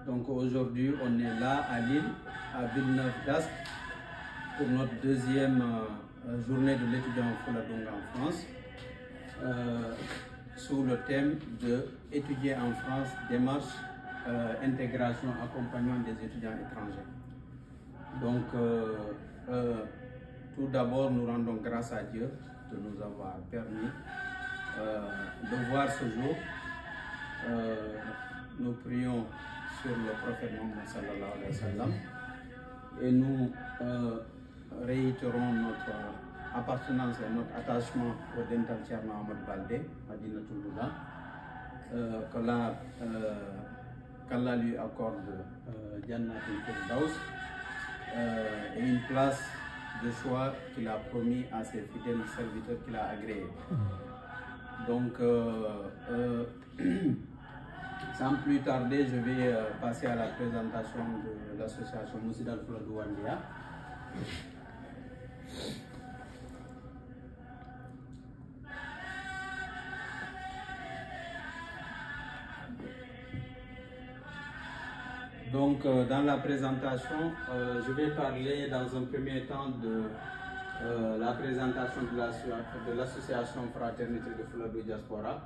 Donc aujourd'hui, on est là à Lille, à Villeneuve-d'Ascq, pour notre deuxième journée de l'étudiant Fouladonga en France, sous le thème de étudier en France, démarche, intégration, accompagnement des étudiants étrangers. Donc, tout d'abord, nous rendons grâce à Dieu de nous avoir permis de voir ce jour. Nous prions sur le prophète Mohammed sallallahu alayhi wa sallam et nous réitérons notre appartenance et notre attachement au Dental Thierno Ahmad Baldé, Madinatul Huda, qu'Allah lui accorde Jannatul Firdaus et une place de choix qu'il a promis à ses fidèles serviteurs qu'il a agréés. Donc, sans plus tarder, je vais passer à la présentation de l'association Moussid Al Fouladou Wandia. Donc, dans la présentation, je vais parler dans un premier temps de la présentation de l'association Fraternité de Fouladou Diaspora.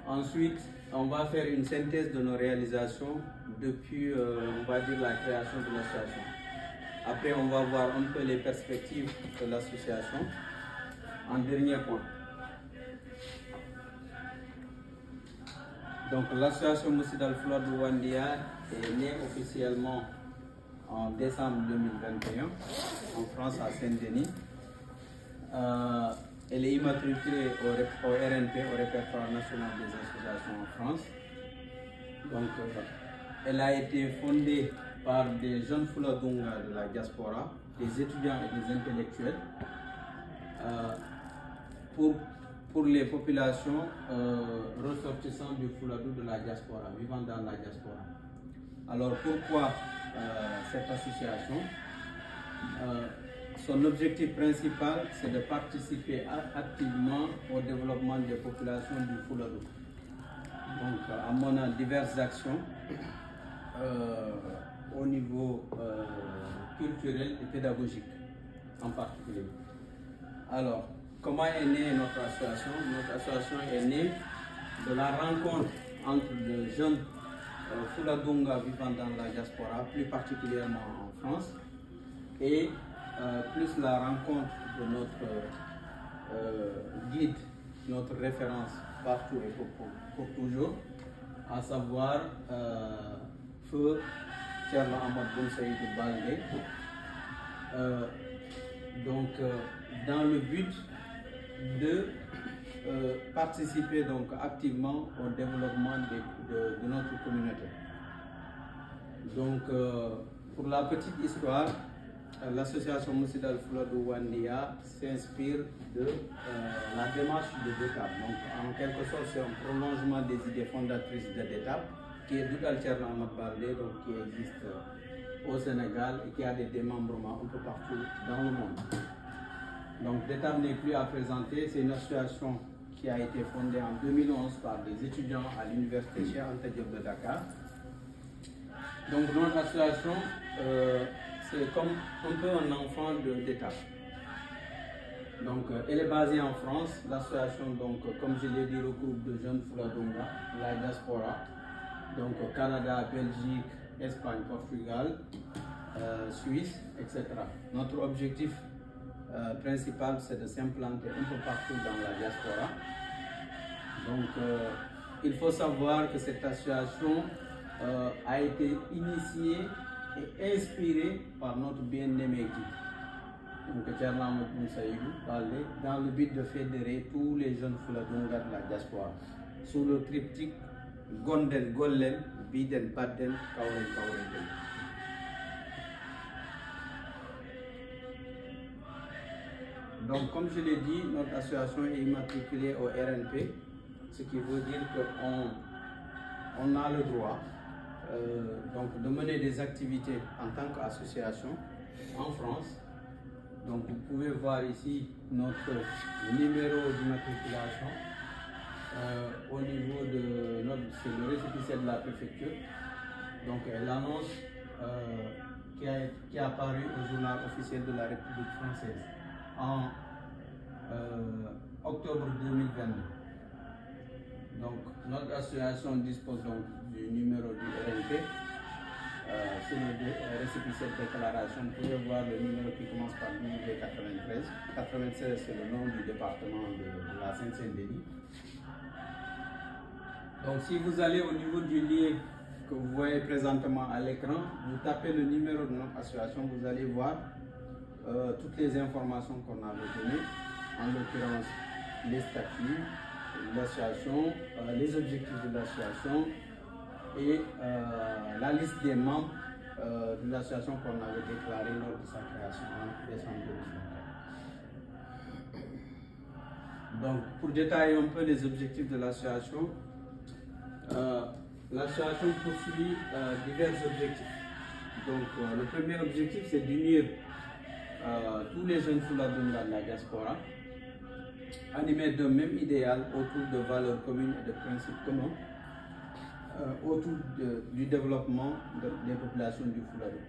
Ensuite, on va faire une synthèse de nos réalisations depuis, on va dire, la création de l'association. Après, on va voir un peu les perspectives de l'association. En dernier point. Donc, l'association Moussid Al Fouladou Wandia est née officiellement en décembre 2021 en France, à Saint-Denis. Elle est immatriculée au RNP, au répertoire national des associations en France. Donc, elle a été fondée par des jeunes Fouladonga de la diaspora, des étudiants et des intellectuels, pour les populations ressortissantes du Fouladou de la diaspora, vivant dans la diaspora. Alors, pourquoi cette association? Son objectif principal, c'est de participer activement au développement des populations du Fouladou. Donc, en menant diverses actions au niveau culturel et pédagogique en particulier. Alors, comment est née notre association? Notre association est née de la rencontre entre de jeunes Fouladonga vivant dans la diaspora, plus particulièrement en France, et plus la rencontre de notre guide, notre référence partout et pour toujours, à savoir Feu Thierno Ahmad Bounsaïdou Baldé. Donc, dans le but de participer donc activement au développement de notre communauté. Donc, pour la petite histoire, l'association Moussid Al Fouladou Wandia s'inspire de la démarche de DETAP. Donc, en quelque sorte, c'est un prolongement des idées fondatrices de DETAP, qui est Dental Thierno Ahmad Baldé, donc qui existe au Sénégal et qui a des démembrements un peu partout dans le monde. Donc, DETAP n'est plus à présenter, c'est une association qui a été fondée en 2011 par des étudiants à l'université Cheikh Anta Diop de Dakar. Donc, notre association, c'est comme un peu un enfant de DETAP. Donc, elle est basée en France. L'association, donc, comme je l'ai dit, regroupe de jeunes Fouladonga, la diaspora, donc Canada, Belgique, Espagne, Portugal, Suisse, etc. Notre objectif principal, c'est de s'implanter un peu partout dans la diaspora. Donc, il faut savoir que cette association a été initiée et inspirée par notre bien-aimé guide, donc Thierno Ahmad Bounsaïdou Baldé, dans le but de fédérer tous les jeunes Fouladonga de la diaspora sous le triptyque Gondel Gollen, Biden Baden, Kaoren Kaoren. Donc, comme je l'ai dit, notre association est immatriculée au RNP, ce qui veut dire qu'on a le droit donc, de mener des activités en tant qu'association en France. Donc, vous pouvez voir ici notre numéro d'immatriculation au niveau de notre, c'est le récépissé de la préfecture. Donc l'annonce qui est apparue au journal officiel de la République française en octobre 2022. Donc notre association dispose donc du numéro du RNP. Sur le récépissé de déclaration, vous pouvez voir le numéro qui commence par W93. 96, c'est le nom du département de la Seine-Saint-Denis. Donc si vous allez au niveau du lien que vous voyez présentement à l'écran, vous tapez le numéro de notre association, vous allez voir toutes les informations qu'on avait données, en l'occurrence les statuts de l'association, les objectifs de l'association et la liste des membres de l'association qu'on avait déclarée lors de sa création en décembre 2024. Donc pour détailler un peu les objectifs de l'association, l'association poursuit divers objectifs. Donc le premier objectif, c'est d'unir tous les jeunes Fouladonga de la diaspora, animés d'un même idéal autour de valeurs communes et de principes communs, autour du développement des populations du Fouladou.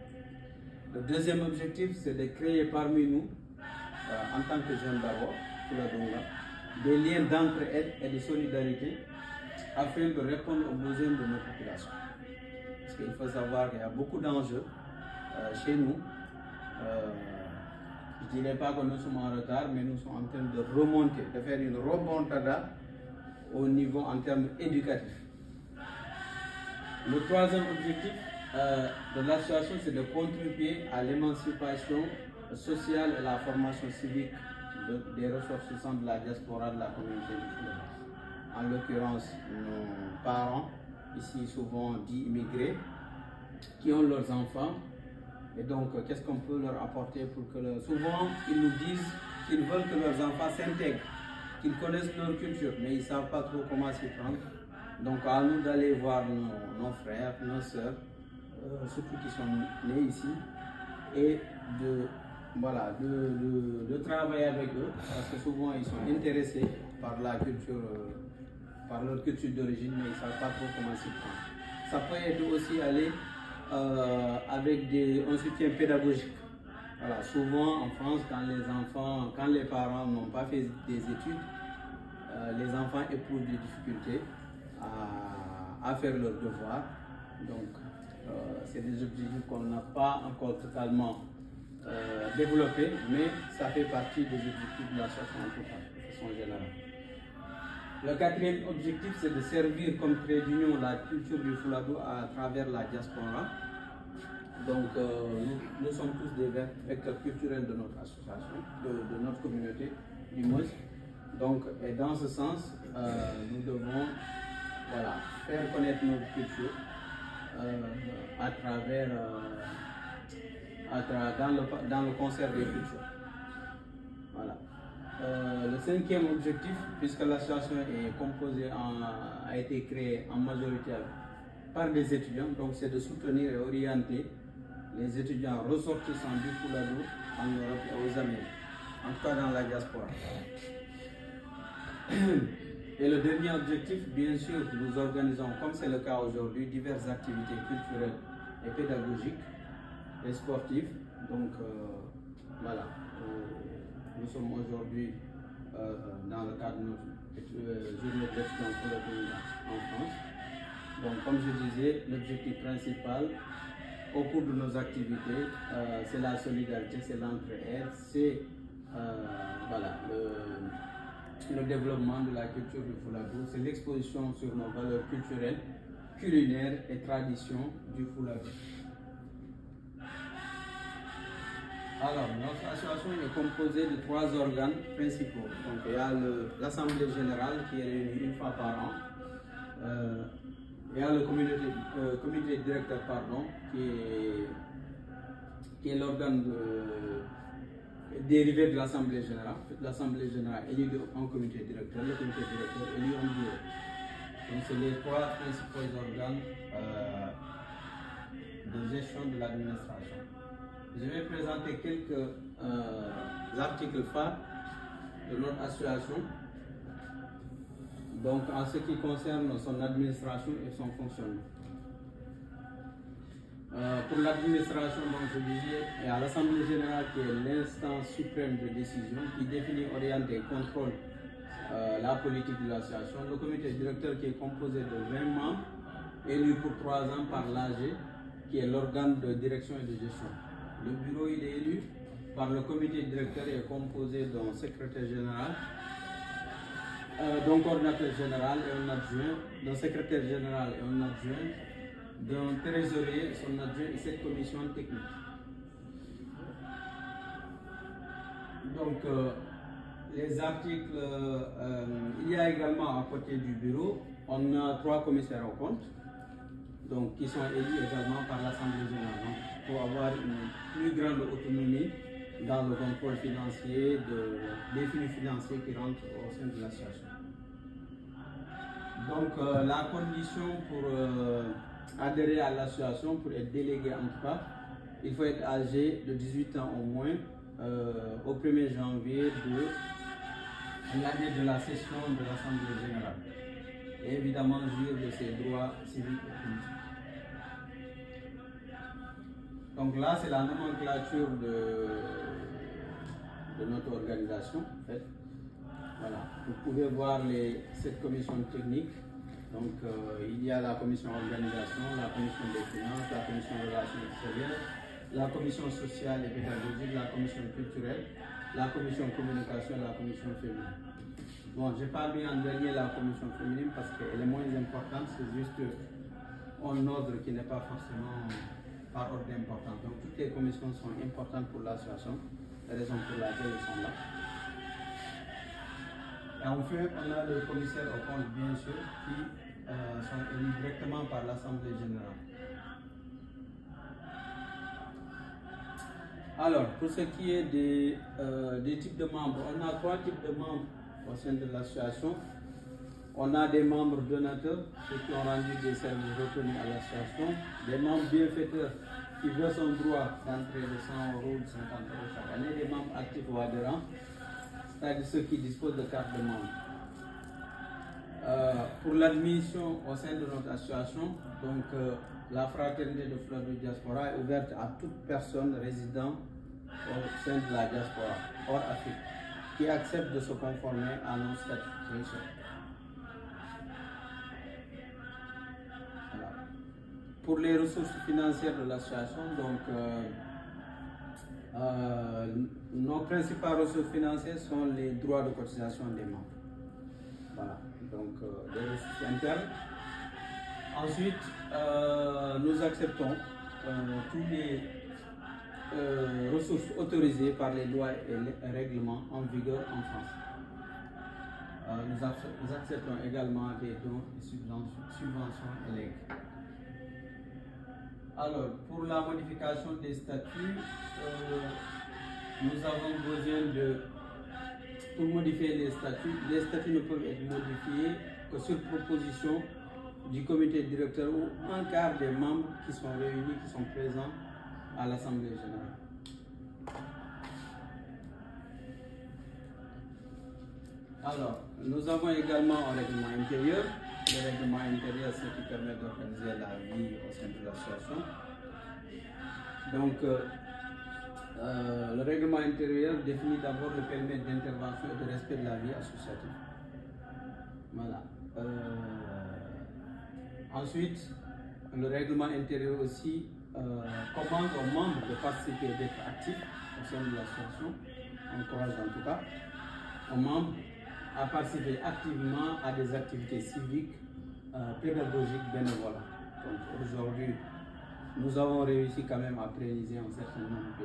Le deuxième objectif, c'est de créer parmi nous, en tant que jeunes d'abord, Fouladonga, des liens d'entraide et de solidarité afin de répondre aux besoins de nos populations. Parce qu'il faut savoir qu'il y a beaucoup d'enjeux chez nous. Je ne dirais pas que nous sommes en retard, mais nous sommes en train de remonter, de faire une remontada au niveau en termes éducatifs. Le troisième objectif de l'association, c'est de contribuer à l'émancipation sociale et la formation civique des ressortissants de la diaspora de la communauté du Fouladou. En l'occurrence, nos parents, ici souvent dits immigrés, qui ont leurs enfants. Et donc, qu'est-ce qu'on peut leur apporter pour que souvent, ils nous disent qu'ils veulent que leurs enfants s'intègrent, qu'ils connaissent leur culture, mais ils ne savent pas trop comment s'y prendre. Donc, à nous d'aller voir nos frères, nos sœurs, surtout qui sont nés ici, et de travailler avec eux, parce que souvent, ils sont intéressés par la culture, par leur culture d'origine, mais ils ne savent pas trop comment s'y prendre. Ça peut être aussi aller avec un soutien pédagogique. Voilà, souvent en France, quand les parents n'ont pas fait des études, les enfants éprouvent des difficultés à faire leurs devoirs. Donc, c'est des objectifs qu'on n'a pas encore totalement développés, mais ça fait partie des objectifs de l'association en tout cas, de façon générale. Le quatrième objectif, c'est de servir comme trait d'union la culture du Fouladou à travers la diaspora. Donc, nous sommes tous des vecteurs culturels de notre association, de notre communauté, du moins. Donc, et dans ce sens, nous devons faire connaître notre culture dans le concert des cultures. Voilà. Le cinquième objectif, puisque l'association est composée, a été créée en majorité par des étudiants, donc c'est de soutenir et orienter les étudiants ressortissants du Fouladou en Europe et aux Amériques, en tout cas dans la diaspora. Et le dernier objectif, bien sûr, nous organisons, comme c'est le cas aujourd'hui, diverses activités culturelles et pédagogiques et sportives. Donc nous sommes aujourd'hui dans le cadre de notre journée d'étudiants Fouladou en France. Donc comme je disais, l'objectif principal au cours de nos activités, c'est la solidarité, c'est l'entraide, c'est le développement de la culture du Fouladou, c'est l'exposition sur nos valeurs culturelles, culinaires et traditions du Fouladou. Alors, notre association est composée de 3 organes principaux. Donc, il y a l'Assemblée générale qui est réunie une fois par an. Il y a le comité directeur, qui est l'organe dérivé de l'Assemblée générale. L'Assemblée générale élit un comité directeur, le comité directeur élit un bureau. Donc, c'est les 3 principaux organes de gestion de l'administration. Je vais présenter quelques articles phares de notre association. Donc, en ce qui concerne son administration et son fonctionnement. Pour l'administration, donc je disais, et à l'Assemblée générale qui est l'instance suprême de décision qui définit, oriente et contrôle la politique de l'association. Le comité directeur qui est composé de 20 membres élus pour 3 ans par l'AG qui est l'organe de direction et de gestion. Le bureau il est élu par le comité directeur et est composé d'un secrétaire général, d'un coordinateur général et un adjoint, d'un secrétaire général et un adjoint, d'un trésorier, son adjoint et cette commission technique. Donc, les articles, il y a également à côté du bureau, on a 3 commissaires aux comptes, donc qui sont élus également par l'Assemblée générale, donc, pour avoir une plus grande autonomie dans le contrôle financier des flux financiers qui rentrent au sein de l'association. Donc, la condition pour adhérer à l'association, pour être délégué en tout cas, il faut être âgé de 18 ans au moins au 1er janvier de l'année de la session de l'Assemblée générale. Et évidemment, jouir de ses droits civiques et politiques. Donc là, c'est la nomenclature de notre organisation. En fait. Voilà. Vous pouvez voir cette commission technique. Donc, il y a la commission organisation, la commission des finances, la commission relations extérieures, la commission sociale et pédagogique, la commission culturelle, la commission communication et la commission féminine. Bon, je n'ai pas mis en dernier la commission féminine parce qu'elle est moins importante, c'est juste un ordre qui n'est pas forcément par ordre d'importance. Donc, toutes les commissions sont importantes pour l'association, la raison pour laquelle elles sont là. Et enfin, on a le commissaire aux comptes, bien sûr, qui sont élus directement par l'Assemblée générale. Alors, pour ce qui est des types de membres, on a 3 types de membres au sein de l'association. On a des membres donateurs, ceux qui ont rendu des services reconnus à l'association, des membres bienfaiteurs qui versent un droit d'entrée de 100 € ou de 50 € chaque année, des membres actifs ou adhérents, c'est-à-dire ceux qui disposent de carte de membre. Pour l'admission au sein de notre association, donc la fraternité de Fleur de Diaspora est ouverte à toute personne résidant au sein de la diaspora, hors Afrique, qui accepte de se conformer à nos statuts. Voilà. Pour les ressources financières de l'association, donc nos principales ressources financières sont les droits de cotisation des membres. Voilà, donc des ressources internes. Ensuite, nous acceptons tous les ressources autorisées par les lois et les règlements en vigueur en France. Nous acceptons également des dons et subventions et legs. Alors, pour la modification des statuts, nous avons besoin pour modifier les statuts ne peuvent être modifiés que sur proposition du comité directeur ou un quart des membres qui sont réunis, qui sont présents à l'Assemblée générale. Alors, nous avons également un règlement intérieur. Le règlement intérieur, c'est ce qui permet d'organiser la vie au sein de l'association. Donc, le règlement intérieur définit d'abord le périmètre d'intervention et de respect de la vie associative. Voilà. Ensuite, le règlement intérieur aussi commande aux membres de participer et d'être actifs au sein de l'association, encourage en tout cas aux membres à participer activement à des activités civiques, pédagogiques, bénévoles. Donc aujourd'hui, nous avons réussi quand même à réaliser un certain nombre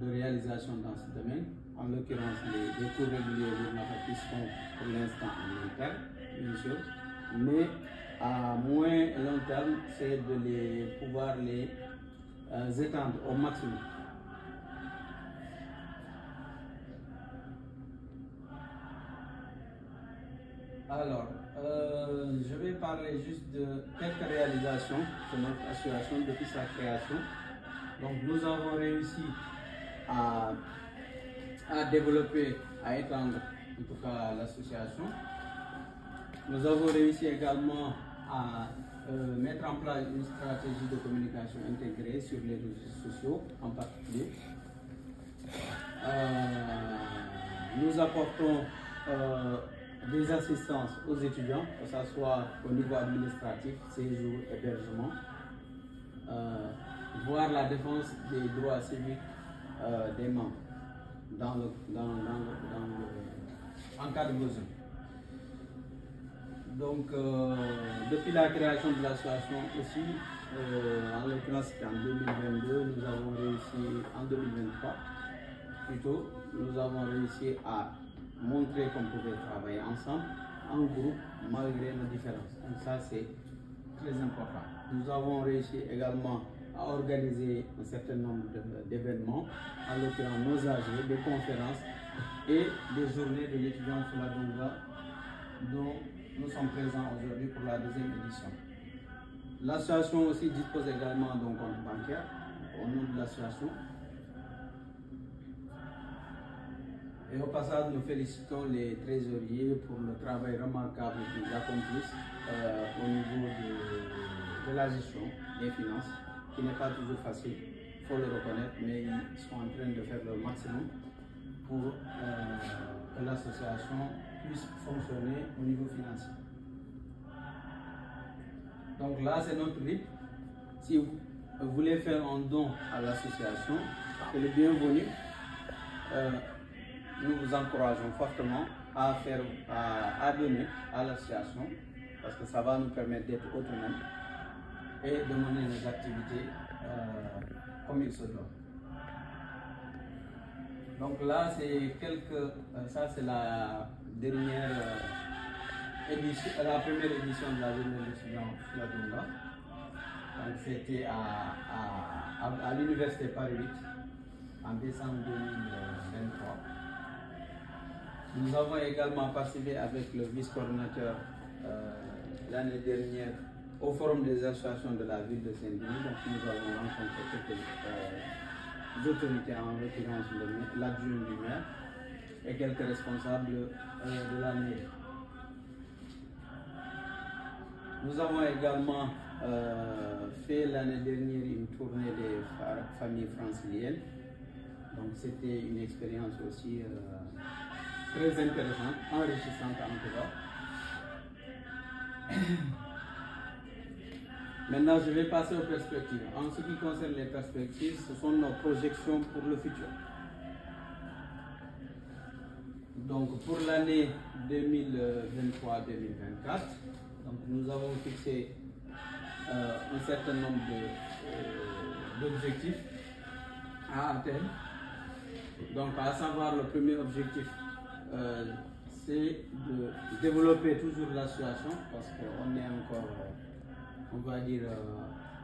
de réalisations dans ce domaine. En l'occurrence, les cours réguliers qui sont pour l'instant en interne, bien sûr, mais à moins long terme, c'est de pouvoir les étendre au maximum. Alors, je vais parler juste de quelques réalisations de notre association depuis sa création. Donc, nous avons réussi à développer, à étendre en tout cas l'association. Nous avons réussi également à mettre en place une stratégie de communication intégrée sur les réseaux sociaux en particulier. Nous apportons des assistances aux étudiants, que ce soit au niveau administratif, séjour, hébergement, voir la défense des droits civiques des membres en cas de besoin. Donc, depuis la création de l'association aussi, en l'occurrence en 2022, nous avons réussi, en 2023 plutôt, nous avons réussi à montrer qu'on pouvait travailler ensemble, en groupe, malgré nos différences. Donc ça, c'est très important. Nous avons réussi également à organiser un certain nombre d'événements, en l'occurrence nos AG, des conférences et des journées de l'étudiant Fuladunga, dont nous sommes présents aujourd'hui pour la deuxième édition. L'association aussi dispose également d'un compte bancaire au nom de l'association. Et au passage, nous félicitons les trésoriers pour le travail remarquable qu'ils accomplissent au niveau de la gestion des finances, qui n'est pas toujours facile, il faut le reconnaître, mais ils sont en train de faire le maximum pour que l'association puisse fonctionner au niveau financier. Donc là, c'est notre rythme. Si vous voulez faire un don à l'association, c'est le bienvenu. Nous vous encourageons fortement à donner à l'association, parce que ça va nous permettre d'être autonomes et de mener nos activités comme il se doit. Donc là, ça c'est la dernière édition, la première édition de la journée de l'étudiant Fuladunga. Donc c'était à l'université Paris 8 en décembre 2023. Nous avons également participé avec le vice-coordinateur l'année dernière au forum des associations de la ville de Saint-Denis. Donc nous avons rencontré quelques autorités, en l'occurrence l'adjoint du maire et quelques responsables de la mairie. Nous avons également fait l'année dernière une tournée des familles franciliennes. Donc c'était une expérience aussi très intéressante, enrichissante en tout cas. Maintenant, je vais passer aux perspectives. En ce qui concerne les perspectives, ce sont nos projections pour le futur. Donc, pour l'année 2023-2024, nous avons fixé un certain nombre d'objectifs à atteindre. Donc, à savoir, le premier objectif, c'est de développer toujours l'association, parce qu'on est encore, on va dire,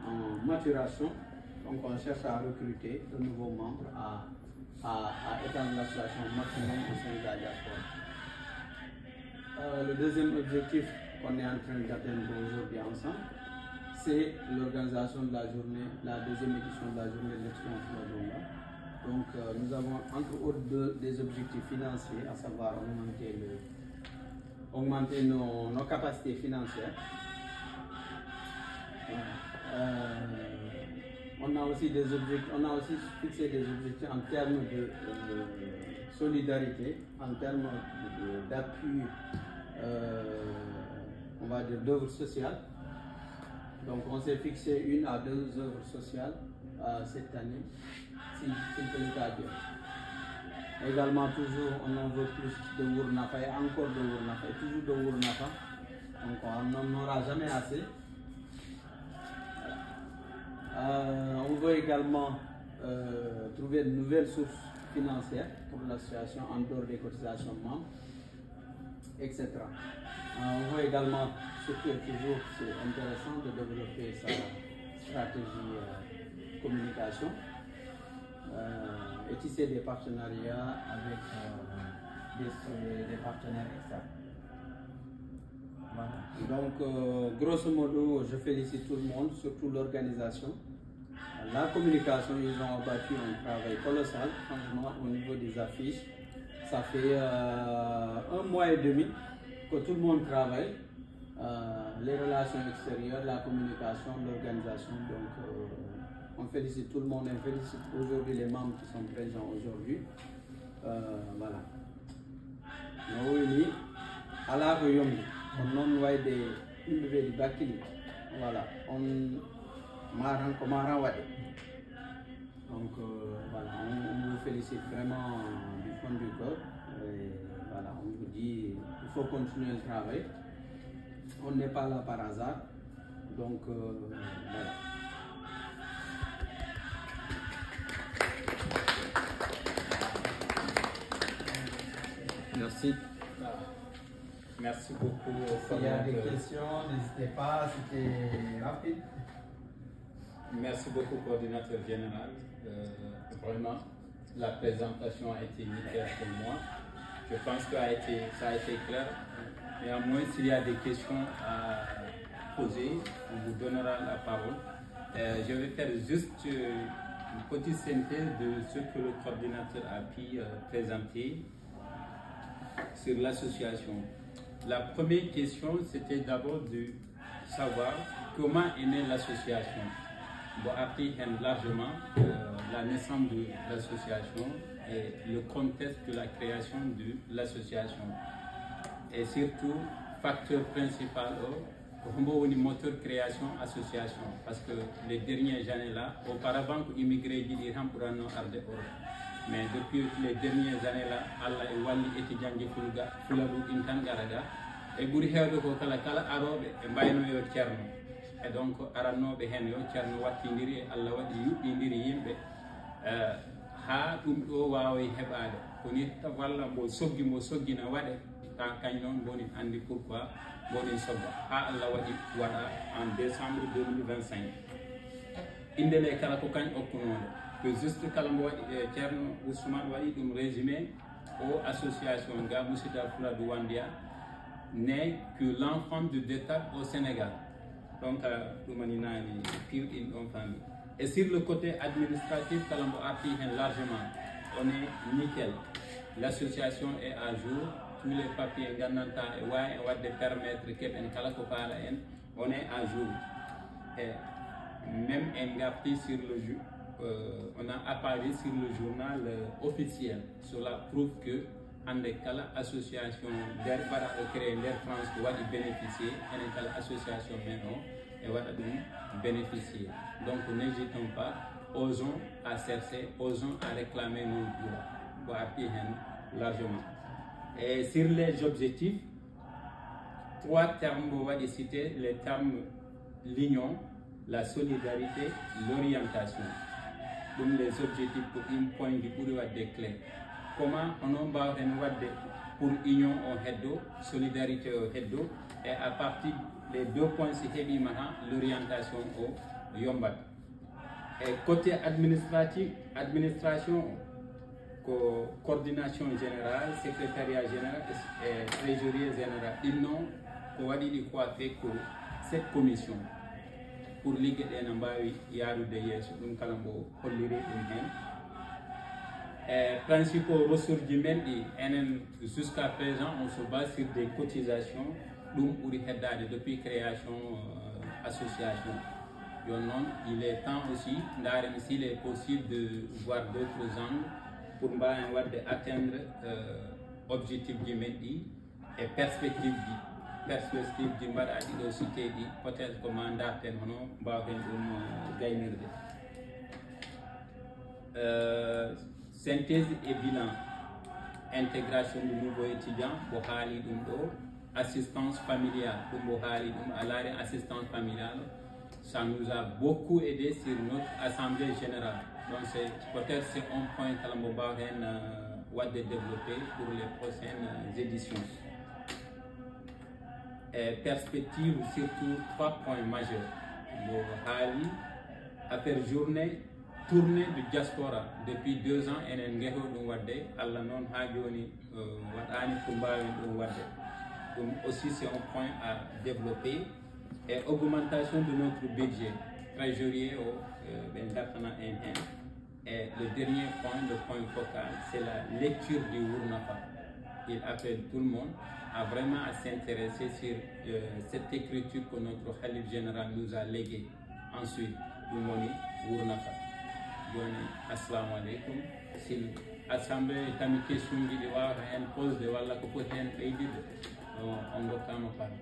en maturation. Donc, on cherche à recruter de nouveaux membres, à étendre l'association maximum au sein de la diaspora. Le deuxième objectif qu'on est en train d'atteindre aujourd'hui ensemble, c'est l'organisation de la journée, la deuxième édition de la journée de l'étudiant Fuladunga. Donc, nous avons entre autres des objectifs financiers, à savoir augmenter nos capacités financières. On a aussi fixé des objectifs en termes de solidarité, en termes d'appui, on va dire, d'œuvres sociales. Donc, on s'est fixé 1 à 2 œuvres sociales cette année, s'il peut le cas Dieu. Également, toujours, on en veut plus de Wurnafa et encore de Wurnafa, et toujours de Wurnafa. Donc, on n'en aura jamais assez. On veut également trouver de nouvelles sources financières pour l'association en dehors des cotisations membres, etc. On veut également, surtout toujours, c'est intéressant de développer sa stratégie communication et tisser des partenariats avec des partenaires externes. Voilà. Donc, grosso modo, je félicite tout le monde, surtout l'organisation. La communication, ils ont abattu un travail colossal, franchement, au niveau des affiches. Ça fait 1 mois et demi que tout le monde travaille. les relations extérieures, la communication, l'organisation. Donc, on félicite tout le monde, on félicite aujourd'hui les membres qui sont présents aujourd'hui. Voilà. Nous, à la réunion, on a des voilà, on marre. Donc voilà, on vous félicite vraiment du fond du cœur. Et voilà, on vous dit il faut continuer le travail. On n'est pas là par hasard. Donc voilà. Merci. Merci beaucoup. S'il y a des questions, n'hésitez pas, c'était rapide. Merci beaucoup, coordinateur général. Vraiment, la présentation a été nickel pour moi. Je pense que ça a été clair. Néanmoins, s'il y a des questions à poser, on vous donnera la parole. Je vais faire juste une petite synthèse de ce que le coordinateur a pu présenter sur l'association. La première question, c'était d'abord de savoir comment est née l'association. Bon, après, largement la naissance de l'association et le contexte de la création de l'association. Et surtout, facteur principal, le moteur création association. Parce que les dernières années là, auparavant, immigrés d'Iran pour un arde mais depuis les dernières années là, Allah est wali étudiant de Fulabu Intan Garaga et Bourihado Kala Arobe et Bayno yo Tcherno. Et donc, Aranobe Hen yo Tcherno Watindiri, Allah Wadi Indiri Yimbe, Ha Umdo Wawi Hebade, Punita Walla Mo Sogina Wade, Kanyon Boni Andi pourquoi, Boni Soba, Ha Allah Wadi Wada en décembre 2025. Indele Kalakokan Okunondo. Que juste Kalambo Tcherno Ousmane Wadi un résumé aux associations Gaboussida Fula Douandia n'est que l'enfant de d'État au Sénégal. Donc, et sur le côté administratif, Kalambo Arti largement, on est nickel. L'association est à jour, tous les papiers Gananta et Wai et Wad de permettre qu'en Kalakopala on est à jour. Et même un gapti sur le jeu. On a apparu sur le journal officiel. Cela prouve que Andekala association d'Air créer l'Air France doit y bénéficier, et l'association maintenant et va bénéficier. Donc n'hésitons pas, osons à chercher, osons à réclamer nos droits pour appuyer largement. Et sur les objectifs, 3 termes on va citer les termes l'union, la solidarité, l'orientation. Donc les objectifs pour une point de vue clair. Comment on va pour union au heado, solidarité au heado, et à partir des 2 points c'est l'orientation au yombat. Et côté administratif, administration, coordination générale, secrétariat général et trésorier général, ils n'ont quoi faire pour cette commission. Pour ligue des Nambawi, Yaru de Yes, Kalambo, Holire, principaux ressources humaines, jusqu'à présent, on se base sur des cotisations depuis création association. Il est temps aussi, s'il est possible de voir d'autres angles pour atteindre l'objectif du MEDI et perspective du Mbadadi de cité peut-être que mandat synthèse et bilan, intégration de nouveaux étudiants, assistance familiale, assistance familiale, ça nous a beaucoup aidé sur notre assemblée générale. Donc peut-être c'est un point que l'on va développer pour les prochaines éditions. Perspective surtout 3 points majeurs. Après tournée de diaspora depuis 2 ans et donc aussi c'est un point à développer et augmentation de notre budget trésorier et le dernier point, le point focal, c'est la lecture du Wurnafa. il appelle tout le monde à vraiment à s'intéresser sur cette écriture que notre Khalif général nous a léguée. Ensuite, nous moni Wournafa. Joni, assalamu alaikum. Si l'Assemblée est question de voir une pause de voilà que peut être on doit pas nous parler.